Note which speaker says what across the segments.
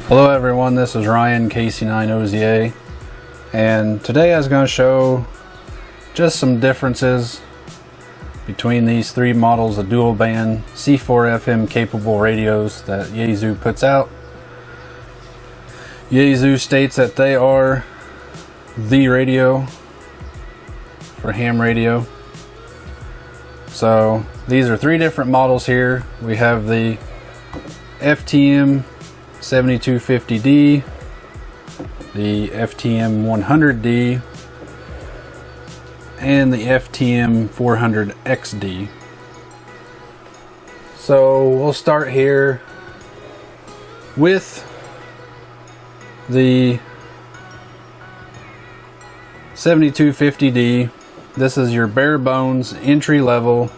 Speaker 1: Hello everyone, this is Ryan KC9OZA, and today I was going to show just some differences between these three models of dual band C4 FM capable radios that Yaesu puts out. Yaesu states that they are the radio for ham radio. So these are three different models here. We have the FTM 7250D, the FTM 100D, and the FTM 400XD. So we'll start here with the 7250D. This is your bare bones entry level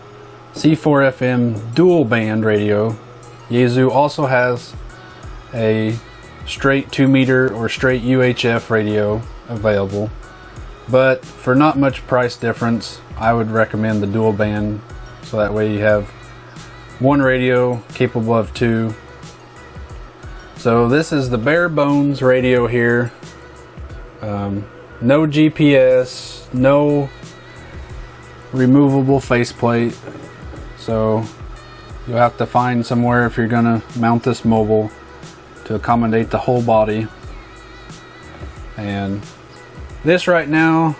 Speaker 1: C4 FM dual band radio. Yaesu also has a straight 2 meter or straight UHF radio available, but for not much price difference I would recommend the dual band, so that way you have one radio capable of two. So this is the bare bones radio here. No GPS, no removable faceplate, so you'll have to find somewhere if you're gonna mount this mobile to accommodate the whole body. And this right now,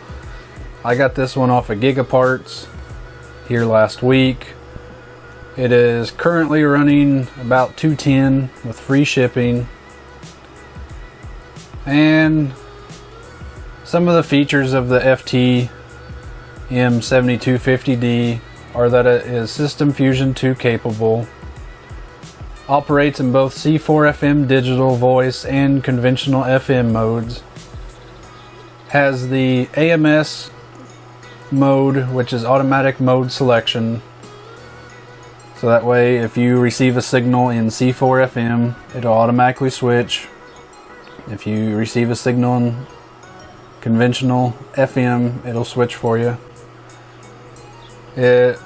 Speaker 1: I got this one off of Gigaparts here last week. It is currently running about $210 with free shipping. And some of the features of the FTM 7250D are that it is System Fusion 2 capable, operates in both C4 FM digital voice and conventional FM modes, has the AMS mode, which is automatic mode selection, so that way if you receive a signal in C4 FM it'll automatically switch. If you receive a signal in conventional FM it'll switch for you. It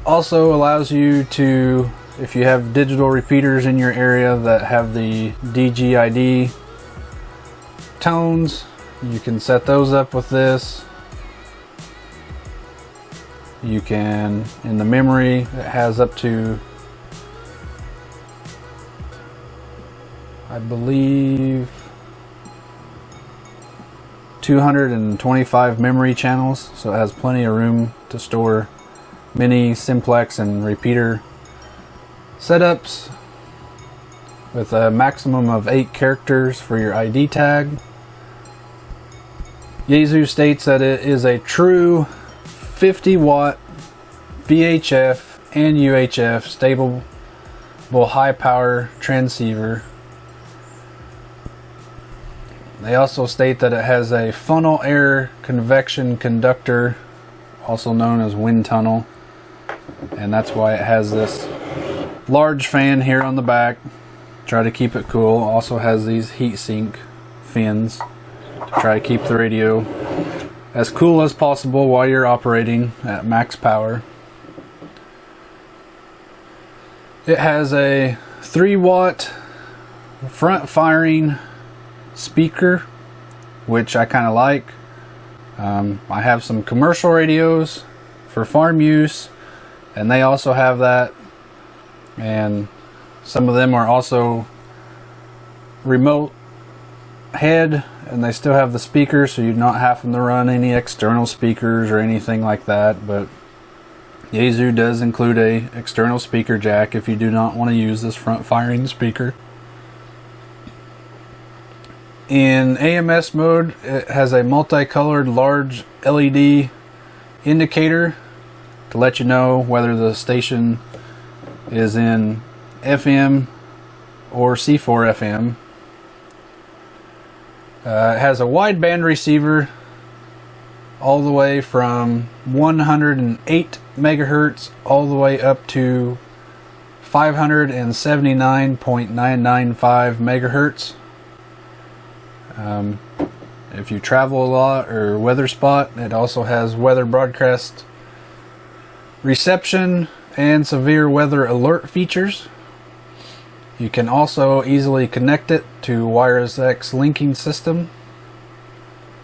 Speaker 1: also allows you to, if you have digital repeaters in your area that have the DGID tones, you can set those up with this. You can, in the memory, it has up to, I believe, 225 memory channels, so it has plenty of room to store many simplex and repeater setups, with a maximum of 8 characters for your ID tag. Yaesu states that it is a true 50 watt VHF and UHF stable high power transceiver. They also state that it has a funnel air convection conductor, also known as wind tunnel, and that's why it has this large fan here on the back. Try to keep it cool. Also has these heatsink fins to try to keep the radio as cool as possible while you're operating at max power. It has a 3 watt front firing speaker, which I kind of like. I have some commercial radios for farm use and they also have that, and some of them are also remote head and they still have the speakers, so you're not having to run any external speakers or anything like that. But Yaesu does include a external speaker jack if you do not want to use this front firing speaker. In AMS mode, it has a multicolored large LED indicator to let you know whether the station is in FM or C4 FM. It has a wideband receiver all the way from 108 megahertz all the way up to 579.995 megahertz. If you travel a lot or weather spot, it also has weather broadcast reception and severe weather alert features. You can also easily connect it to WiresX linking system,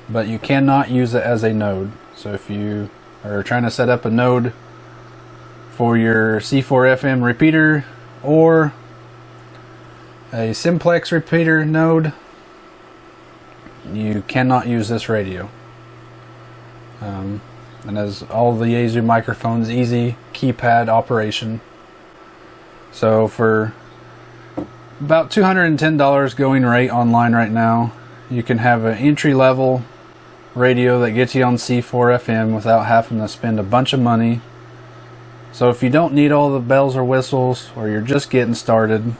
Speaker 1: but you cannot use it as a node. So if you are trying to set up a node for your C4FM repeater or a simplex repeater node, you cannot use this radio. And as all the yaesu microphones, easy keypad operation. So for about $210 going rate online right now, you can have an entry-level radio that gets you on C4FM without having to spend a bunch of money. So if you don't need all the bells or whistles, or you're just getting started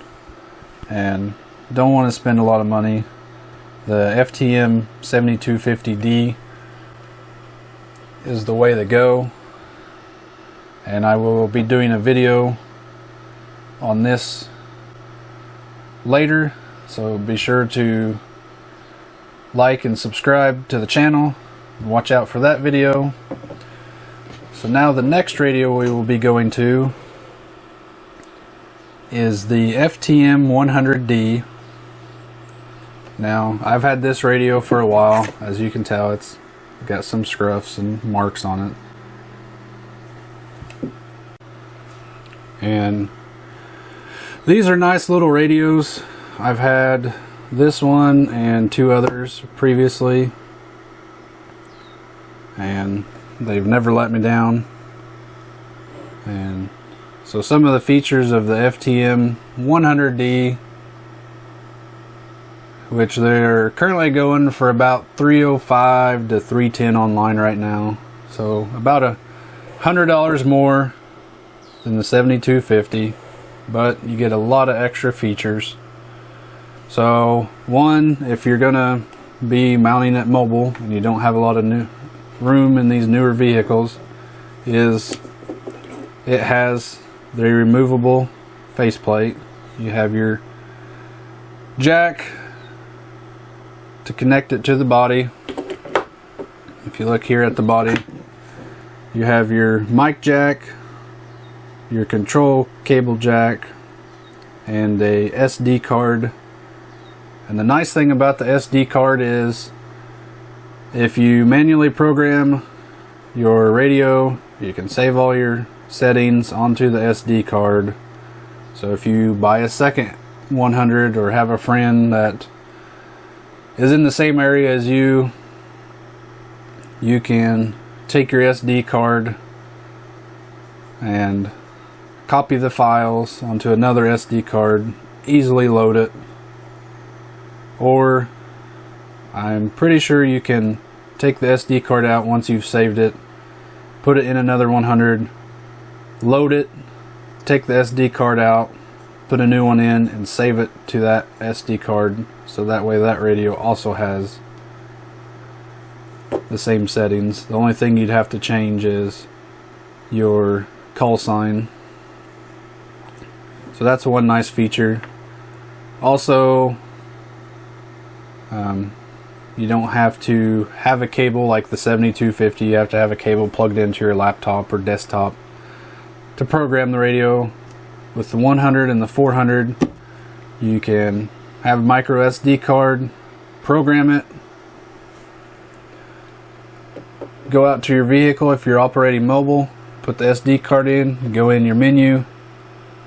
Speaker 1: and don't want to spend a lot of money, the FTM 7250D is the way to go. And I will be doing a video on this later, so be sure to like and subscribe to the channel and watch out for that video. So now the next radio we will be going to is the FTM 100D. Now I've had this radio for a while. As you can tell, it's got some scruffs and marks on it. And these are nice little radios. I've had this one and two others previously, and they've never let me down. And so some of the features of the FTM 100D, which they're currently going for about $305 to $310 online right now, so about $100 more than the 7250, but you get a lot of extra features. So one, if you're gonna be mounting it mobile and you don't have a lot of new room in these newer vehicles, is it has the removable faceplate. You have your jack to connect it to the body. If you look here at the body, you have your mic jack, your control cable jack, and a SD card. And the nice thing about the SD card is if you manually program your radio, you can save all your settings onto the SD card. So if you buy a second 100 or have a friend that is in the same area as you, you can take your SD card and copy the files onto another SD card, easily load it. Or I'm pretty sure you can take the SD card out once you've saved it, put it in another 100, load it, take the SD card out, put a new one in, and save it to that SD card, so that way that radio also has the same settings. The only thing you'd have to change is your call sign. So that's one nice feature. Also, you don't have to have a cable like the 7250. You have to have a cable plugged into your laptop or desktop to program the radio. With the 100 and the 400, you can have a micro SD card, program it, go out to your vehicle if you're operating mobile, put the SD card in, go in your menu,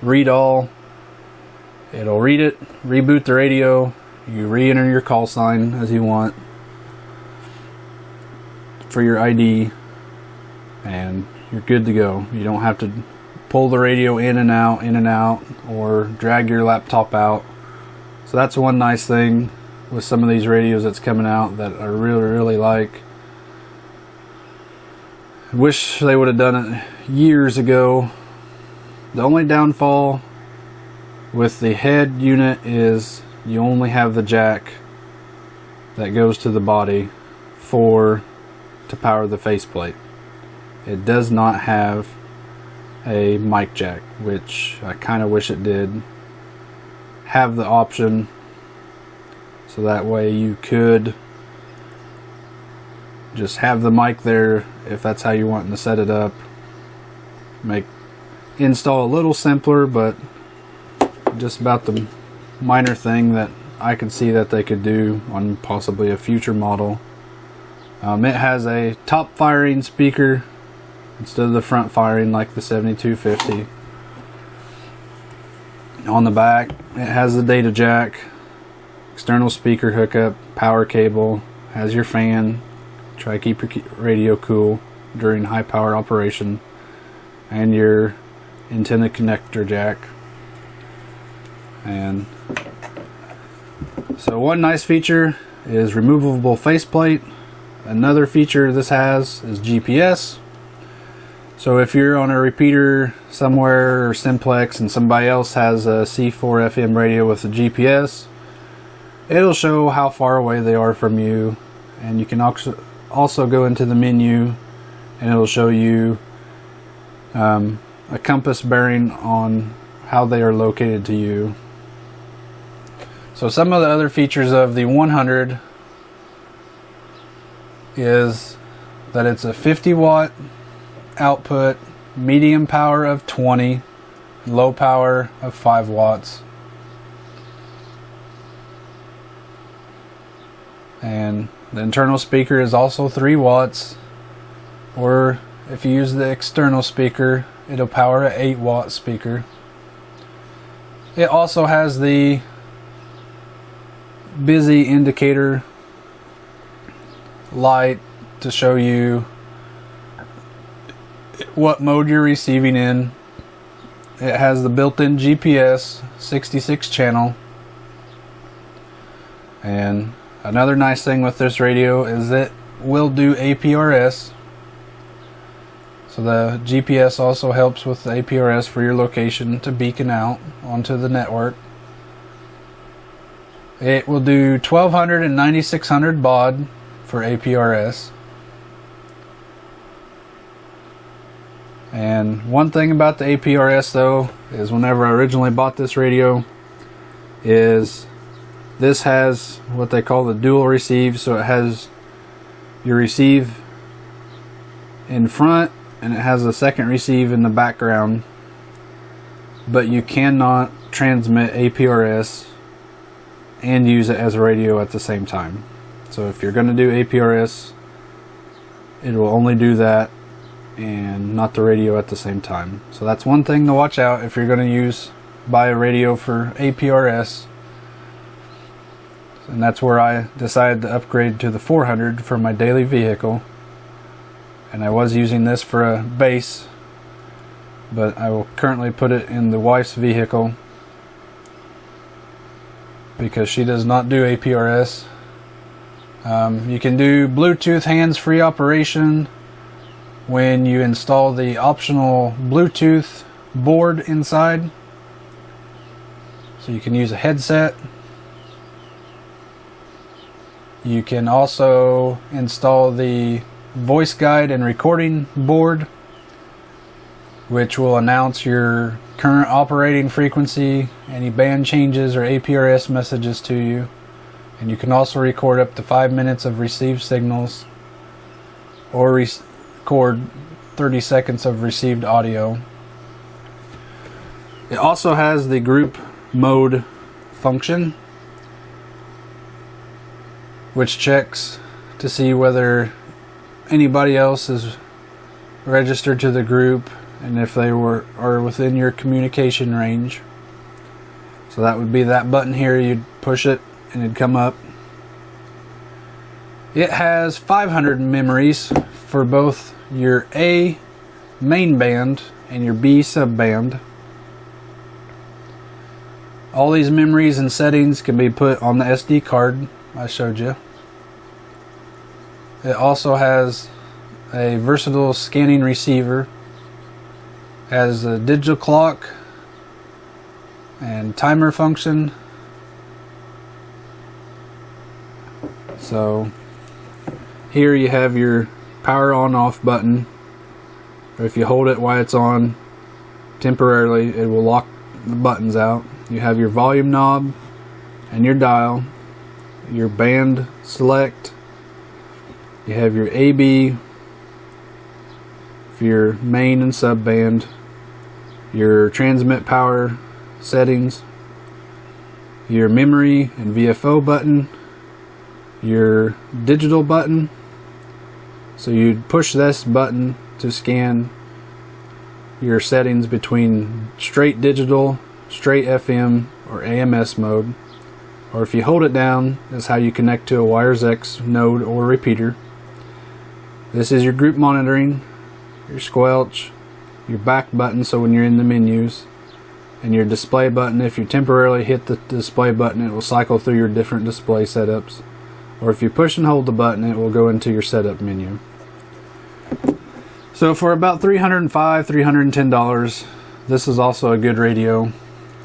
Speaker 1: read all, it'll read it, reboot the radio, you re-enter your call sign as you want for your ID, and you're good to go. You don't have to pull the radio in and out, or drag your laptop out. So that's one nice thing with some of these radios that's coming out that I really like. I wish they would have done it years ago. The only downfall with the head unit is you only have the jack that goes to the body to power the faceplate. It does not have a mic jack, which I kind of wish it did have the option, so that way you could just have the mic there if that's how you want to set it up. Make install a little simpler, but just about the minor thing that I could see that they could do on possibly a future model. It has a top firing speaker instead of the front firing like the 7250. On the back, it has the data jack, external speaker hookup, power cable, has your fan, try to keep your radio cool during high power operation, and your antenna connector jack. And so one nice feature is removable faceplate. Another feature this has is GPS. So if you're on a repeater somewhere or simplex and somebody else has a C4 FM radio with a GPS, it'll show how far away they are from you, and you can also go into the menu and it'll show you a compass bearing on how they are located to you. So some of the other features of the 100 is that it's a 50 watt output, medium power of 20, low power of 5 watts. And the internal speaker is also 3 watts, or if you use the external speaker, it'll power an 8 watt speaker. It also has the busy indicator light to show you what mode you're receiving in. It has the built-in GPS 66 channel. And another nice thing with this radio is it will do APRS. So the GPS also helps with the APRS for your location to beacon out onto the network. It will do 1200 and 9600 baud for APRS. And one thing about the APRS though is whenever I originally bought this radio is this has what they call the dual receive. So it has your receive in front and it has a second receive in the background, but you cannot transmit APRS and use it as a radio at the same time. So if you're going to do APRS, it will only do that and not the radio at the same time. So that's one thing to watch out if you're going to buy a radio for APRS. And that's where I decided to upgrade to the 400 for my daily vehicle. And I was using this for a base, but I will currently put it in the wife's vehicle because she does not do APRS. You can do Bluetooth hands-free operation when you install the optional Bluetooth board inside. So you can use a headset. You can also install the voice guide and recording board, which will announce your current operating frequency, any band changes or APRS messages to you. And you can also record up to 5 minutes of received signals or record 30 seconds of received audio. It also has the group mode function, which checks to see whether anybody else is registered to the group and if they are within your communication range. So that would be that button here. You'd push it and it'd come up. It has 500 memories for both your A main band and your B sub band. All these memories and settings can be put on the SD card I showed you. It also has a versatile scanning receiver, has a digital clock and timer function. So here you have your power on off button. If you hold it while it's on temporarily, it will lock the buttons out. You have your volume knob and your dial, your band select. You have your AB for your main and sub band, your transmit power settings, your memory and VFO button, your digital button. So you'd push this button to scan your settings between straight digital, straight FM, or AMS mode. Or if you hold it down, is how you connect to a Wires X node or repeater. This is your group monitoring, your squelch, your back button so when you're in the menus, and your display button. If you temporarily hit the display button, it will cycle through your different display setups. Or if you push and hold the button, it will go into your setup menu. So for about $305, $310, this is also a good radio.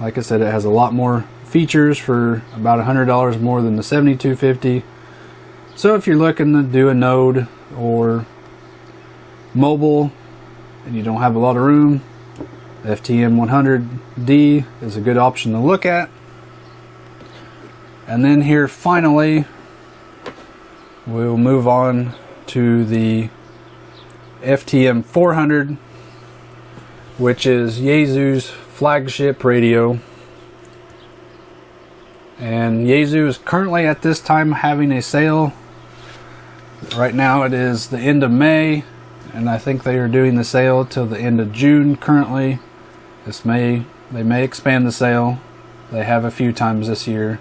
Speaker 1: Like I said, it has a lot more features for about $100 more than the $7250. So if you're looking to do a node or mobile and you don't have a lot of room, the FTM 100D is a good option to look at. And then here finally we'll move on to the FTM 400, which is Yaesu's flagship radio. And Yaesu is currently at this time having a sale. Right now it is the end of May, and I think they are doing the sale till the end of June currently. They may expand the sale. They have a few times this year.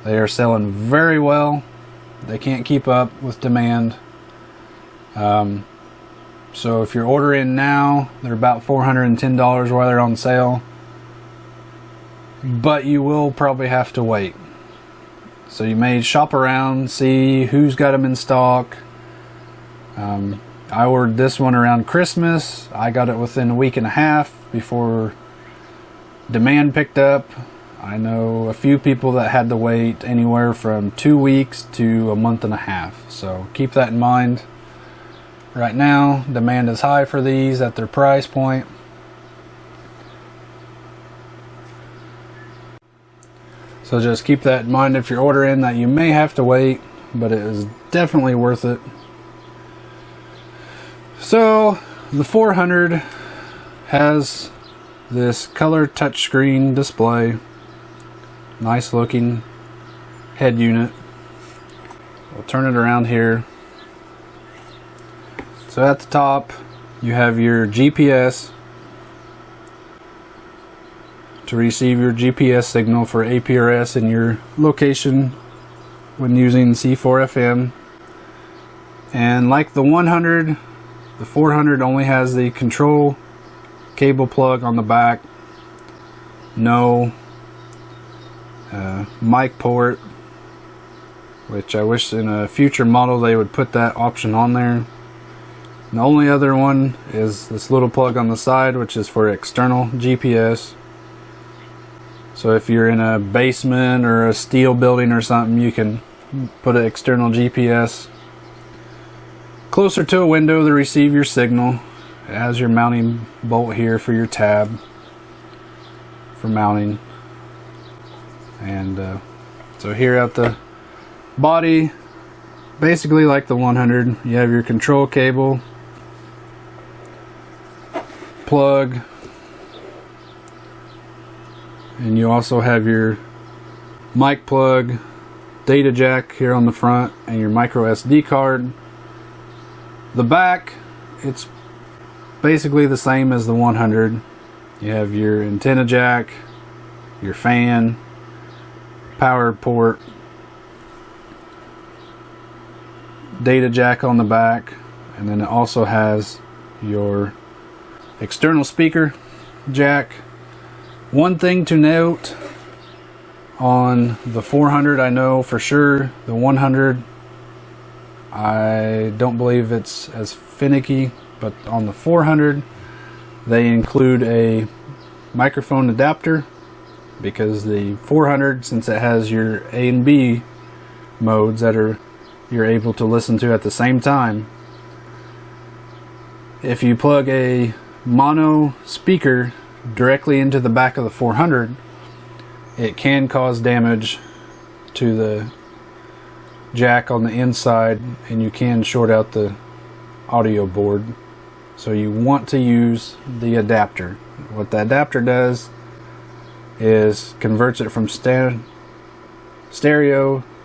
Speaker 1: They are selling very well. They can't keep up with demand. So if you're ordering now, they're about $410 while they're on sale. But you will probably have to wait. So you may shop around, see who's got them in stock. I ordered this one around Christmas. I got it within a week and a half before demand picked up. I know a few people that had to wait anywhere from 2 weeks to a month and a half. So keep that in mind. Right now, demand is high for these at their price point. So just keep that in mind if you're ordering, that you may have to wait, but it is definitely worth it. So the 400 has this color touchscreen display. Nice looking head unit. We'll turn it around here. So at the top you have your GPS to receive your GPS signal for APRS in your location when using C4FM. And like the 100, the 400 only has the control cable plug on the back. No mic port, which I wish in a future model they would put that option on there. The only other one is this little plug on the side, which is for external GPS. So if you're in a basement or a steel building or something, you can put an external GPS closer to a window to receive your signal. It has your mounting bolt here for your tab for mounting. And so here at the body, basically like the 100, you have your control cable, plug, and you also have your mic plug, data jack here on the front, and your micro SD card. The back, it's basically the same as the 100. You have your antenna jack, your fan, power port, data jack on the back, and then it also has your external speaker jack. One thing to note on the 400, I know for sure the 100, I don't believe it's as finicky, but on the 400 they include a microphone adapter, because the 400, since it has your A and B modes that you're able to listen to at the same time, if you plug a mono speaker directly into the back of the 400, it can cause damage to the jack on the inside, and you can short out the audio board. So you want to use the adapter. What the adapter does is converts it from stereo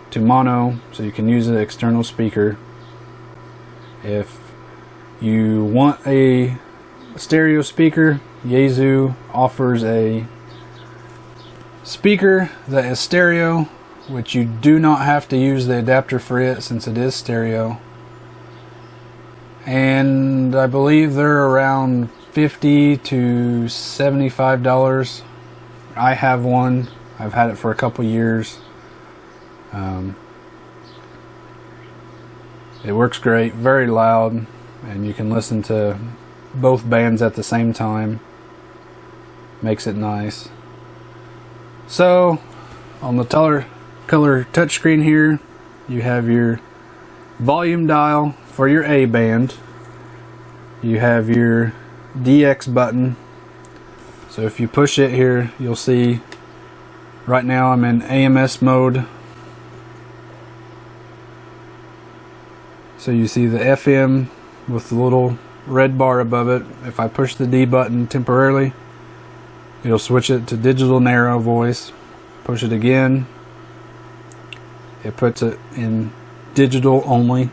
Speaker 1: to mono, so you can use an external speaker. If you want a stereo speaker, Yaesu offers a speaker that is stereo, which you do not have to use the adapter for it since it is stereo. And I believe they're around $50 to $75. I have one. I've had it for a couple years. It works great, very loud, and you can listen to both bands at the same time. Makes it nice. So, on the color touchscreen here, you have your volume dial for your A band. You have your DX button. So if you push it here, you'll see right now I'm in AMS mode. So you see the FM with the little red bar above it. If I push the D button temporarily, it'll switch it to digital narrow voice. Push it again, it puts it in digital only.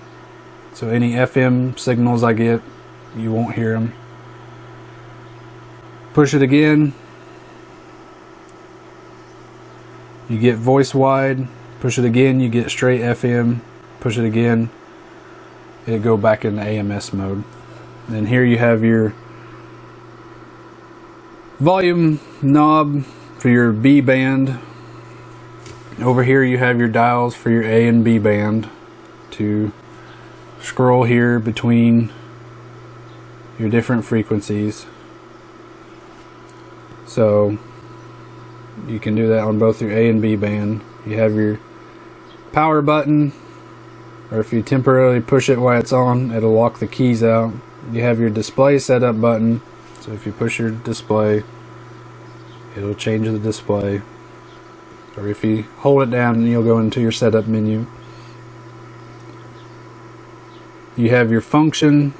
Speaker 1: So any FM signals I get, you won't hear them. Push it again, you get voice wide. Push it again, you get straight FM. Push it again, it'll go back into AMS mode. Then here you have your volume knob for your B band. Over here you have your dials for your A and B band to scroll here between your different frequencies. So you can do that on both your A and B band. You have your power button, or if you temporarily push it while it's on, it'll lock the keys out. You have your display setup button, so if you push your display, it'll change the display. Or if you hold it down, you'll go into your setup menu. You have your function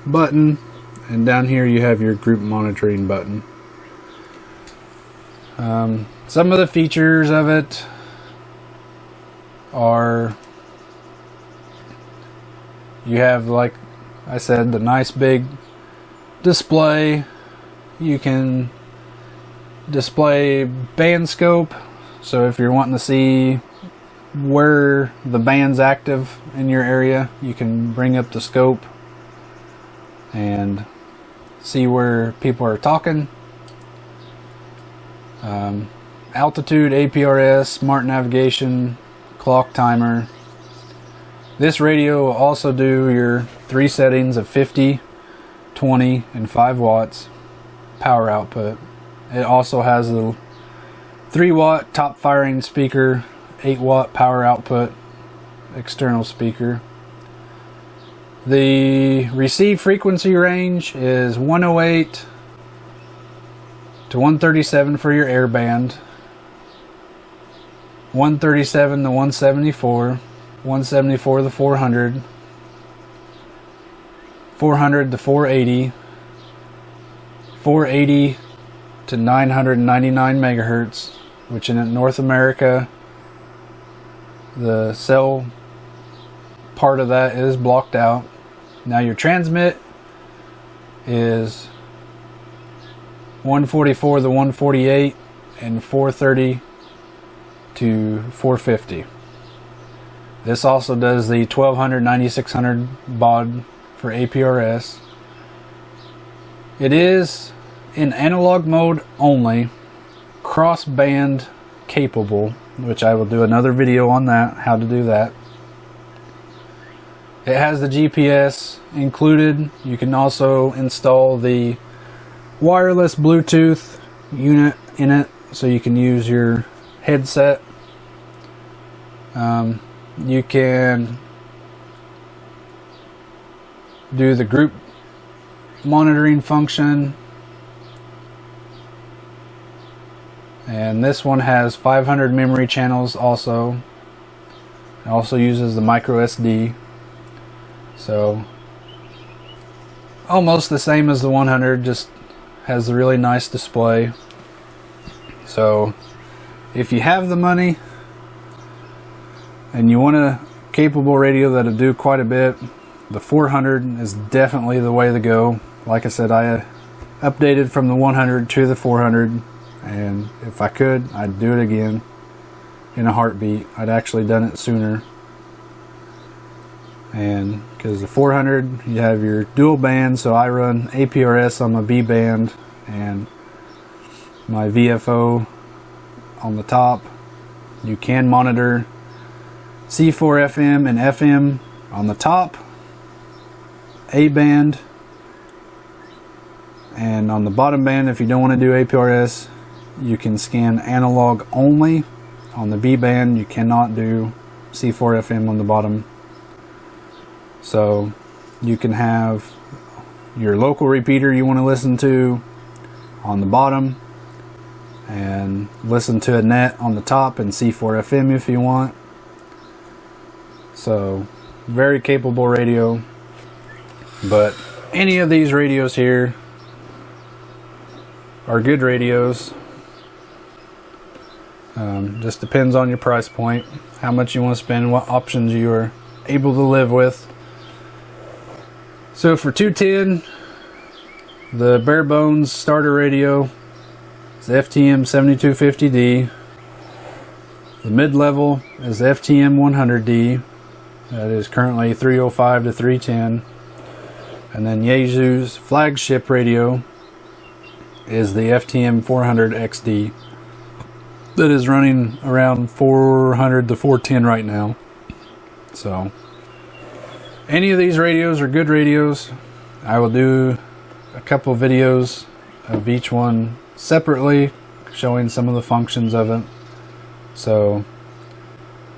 Speaker 1: button, and down here you have your group monitoring button. Some of the features of it are, you have, like I said, the nice big display. You can display band scope, so if you're wanting to see where the band's active in your area, you can bring up the scope and see where people are talking. Altitude, APRS, smart navigation, clock timer. This radio will also do your 3 settings of 50, 20, and 5 watts power output. It also has a 3 watt top firing speaker, 8 watt power output external speaker. The receive frequency range is 108 to 137 for your air band, 137 to 174, 174 to 400, 400 to 480, 480 to 999 megahertz, which in North America, the cell part of that is blocked out. Now your transmit is 144 to 148 and 430 to 450. This also does the 1200 9600 baud for APRS. It is in analog mode only, cross band capable, which I will do another video on that, how to do that. It has the GPS included. You can also install the wireless Bluetooth unit in it, so you can use your headset. You can do the group monitoring function, and this one has 500 memory channels also. It also uses the micro SD, so almost the same as the 100, just has a really nice display. So if you have the money and you want a capable radio that'll do quite a bit, the 400 is definitely the way to go. Like I said, I updated from the 100 to the 400, and if I could, I'd do it again in a heartbeat. I'd actually done it sooner. And because the 400, you have your dual band, so I run APRS on my B band and my VFO on the top. You can monitor C4 FM and FM on the top, A band, and on the bottom band, if you don't want to do APRS, you can scan analog only. On the B band, you cannot do C4 FM on the bottom. So you can have your local repeater you want to listen to on the bottom, and listen to a net on the top and C4 FM if you want. So very capable radio. But any of these radios here are good radios. Just depends on your price point, how much you want to spend, what options you are able to live with. So for $210, the bare bones starter radio is the FTM 7250D. The mid-level is the FTM 100D. That is currently 305 to 310. And then yaesu's flagship radio is the FTM 400 XD. That is running around 400 to 410 right now. So any of these radios are good radios. I will do a couple videos of each one separately, showing some of the functions of it. So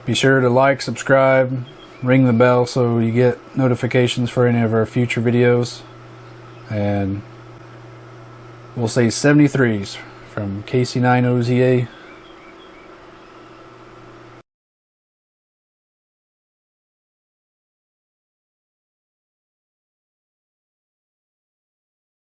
Speaker 1: be sure to like, subscribe, ring the bell so you get notifications for any of our future videos. And we'll say 73s from KC9OZA.